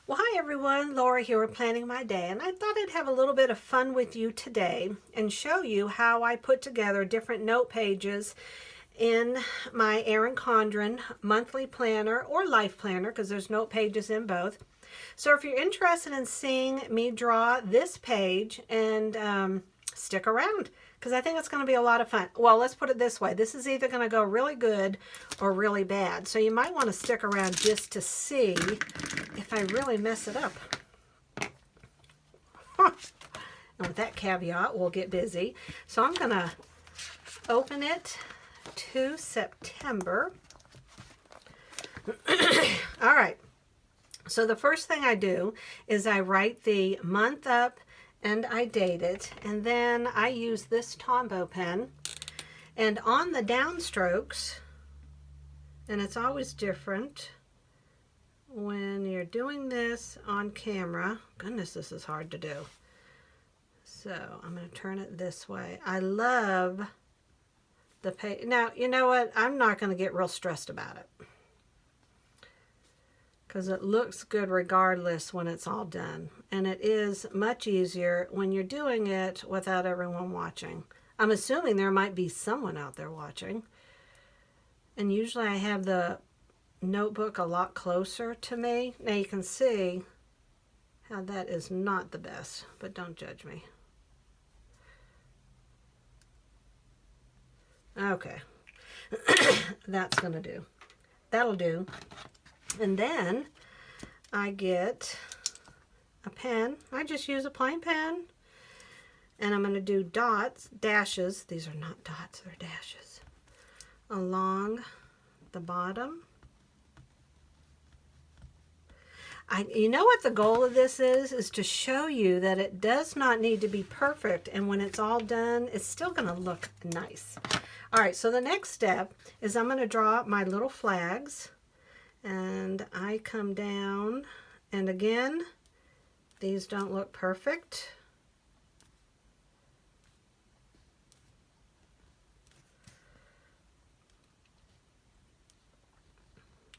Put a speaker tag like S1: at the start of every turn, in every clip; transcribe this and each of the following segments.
S1: Well, hi everyone, Laura here with Planning My Day, and I thought I'd have a little bit of fun with you today and show you how I put together different note pages in my Erin Condren monthly planner or life planner, because there's note pages in both. So if you're interested in seeing me draw this page, and stick around, because I think it's going to be a lot of fun. Well, let's put it this way. This is either going to go really good or really bad. So you might want to stick around just to see if I really mess it up. And with that caveat, we'll get busy. So I'm going to open it to September. All right. So the first thing I do is I write the month up and I date it, and then I use this Tombow pen, and on the downstrokes, and it's always different when you're doing this on camera. Goodness, this is hard to do. So I'm going to turn it this way. I love the page. Now, you know what? I'm not going to get real stressed about it, because it looks good regardless when it's all done. And it is much easier when you're doing it without everyone watching. I'm assuming there might be someone out there watching. And usually I have the notebook a lot closer to me. Now you can see how that is not the best, but don't judge me. Okay. That's gonna do. That'll do. And then I get a pen. I just use a plain pen. And I'm going to do dots, dashes. These are not dots, they're dashes. Along the bottom. You know what the goal of this is to show you that it does not need to be perfect. And when it's all done, it's still going to look nice. All right, so the next step is I'm going to draw my little flags. And I come down, and again, these don't look perfect.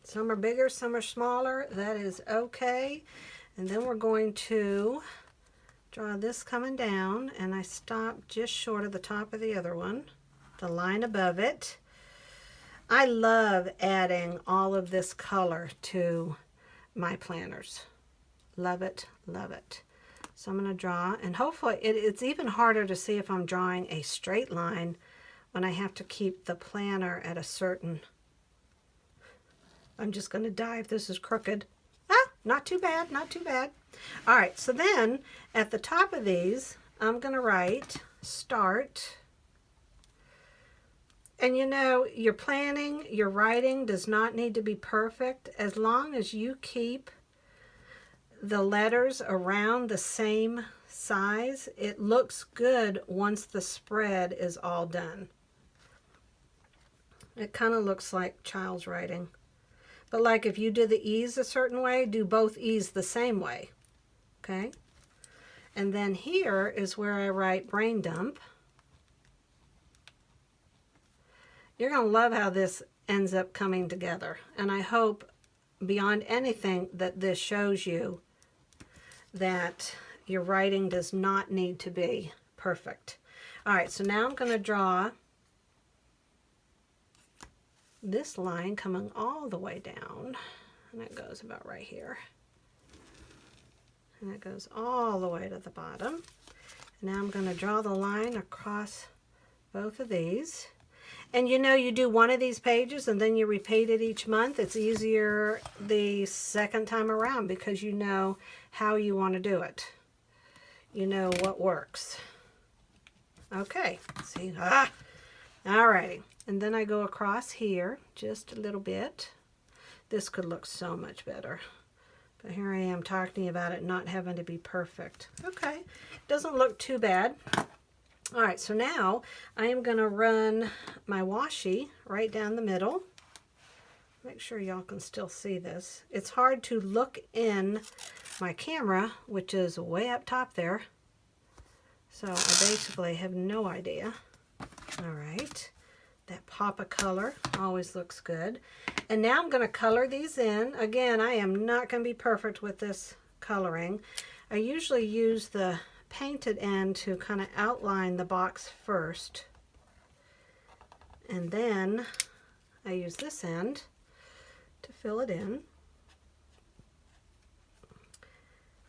S1: Some are bigger, some are smaller. That is okay. And then we're going to draw this coming down, and I stop just short of the top of the other one, the line above it. I love adding all of this color to my planners. Love it, love it. So I'm going to draw, and hopefully it's even harder to see if I'm drawing a straight line when I have to keep the planner at a certain... I'm just going to die if this is crooked. Ah, not too bad, not too bad. All right, so then at the top of these, I'm going to write start. And you know, your planning, your writing does not need to be perfect. As long as you keep the letters around the same size, it looks good once the spread is all done. It kind of looks like child's writing. But like if you do the E's a certain way, do both E's the same way. Okay? And then here is where I write brain dump. You're going to love how this ends up coming together. And I hope beyond anything that this shows you that your writing does not need to be perfect. All right, so now I'm going to draw this line coming all the way down. And it goes about right here. And it goes all the way to the bottom. And now I'm going to draw the line across both of these. And you know, you do one of these pages and then you repeat it each month. It's easier the second time around because you know how you want to do it. You know what works. Okay, see, alrighty. And then I go across here just a little bit. This could look so much better. But here I am talking about it not having to be perfect. Okay, doesn't look too bad. All right, so now I am going to run my washi right down the middle. Make sure y'all can still see this. It's hard to look in my camera, which is way up top there. So I basically have no idea. All right, That pop of color always looks good. And now I'm going to color these in. Again, I am not going to be perfect with this coloring. I usually use the painted end to kind of outline the box first. And then I use this end to fill it in.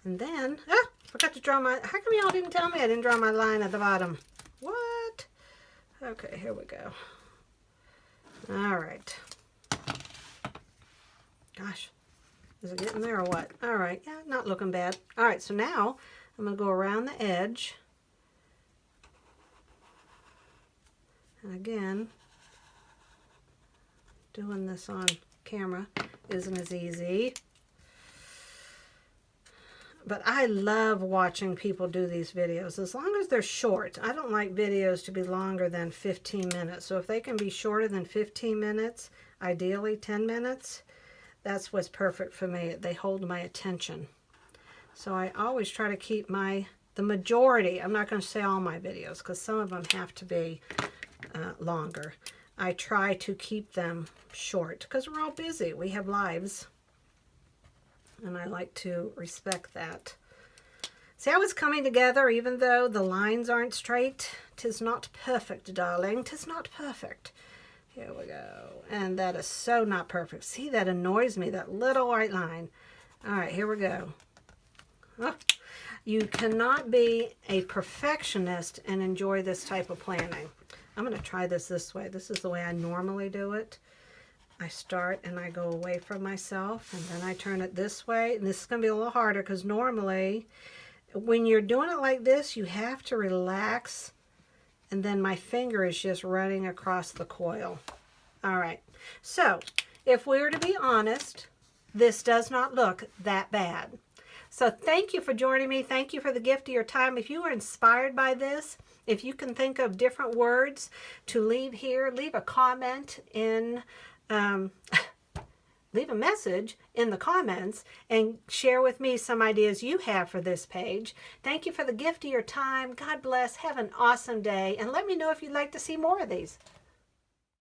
S1: And then, forgot to draw my, how come y'all didn't tell me I didn't draw my line at the bottom? What? Okay, here we go. All right. Gosh, is it getting there or what? All right, yeah, not looking bad. All right, so now I'm going to go around the edge. And again, doing this on camera isn't as easy. But I love watching people do these videos, as long as they're short. I don't like videos to be longer than 15 minutes. So if they can be shorter than 15 minutes, ideally 10 minutes, that's what's perfect for me. They hold my attention. So I always try to keep the majority, I'm not going to say all my videos, because some of them have to be longer. I try to keep them short, because we're all busy. We have lives. And I like to respect that. See how it's coming together, even though the lines aren't straight? 'Tis not perfect, darling. 'Tis not perfect. Here we go. And that is so not perfect. See, that annoys me, that little white line. All right, here we go. Oh, you cannot be a perfectionist and enjoy this type of planning. I'm going to try this way. This is the way I normally do it. I start and I go away from myself, and then I turn it this way. And this is going to be a little harder, because normally when you're doing it like this, you have to relax, and then my finger is just running across the coil. All right, so if we were to be honest, this does not look that bad. So thank you for joining me. Thank you for the gift of your time. If you were inspired by this, if you can think of different words to leave here, leave a comment in leave a message in the comments and share with me some ideas you have for this page. Thank you for the gift of your time. God bless. Have an awesome day. And let me know if you'd like to see more of these.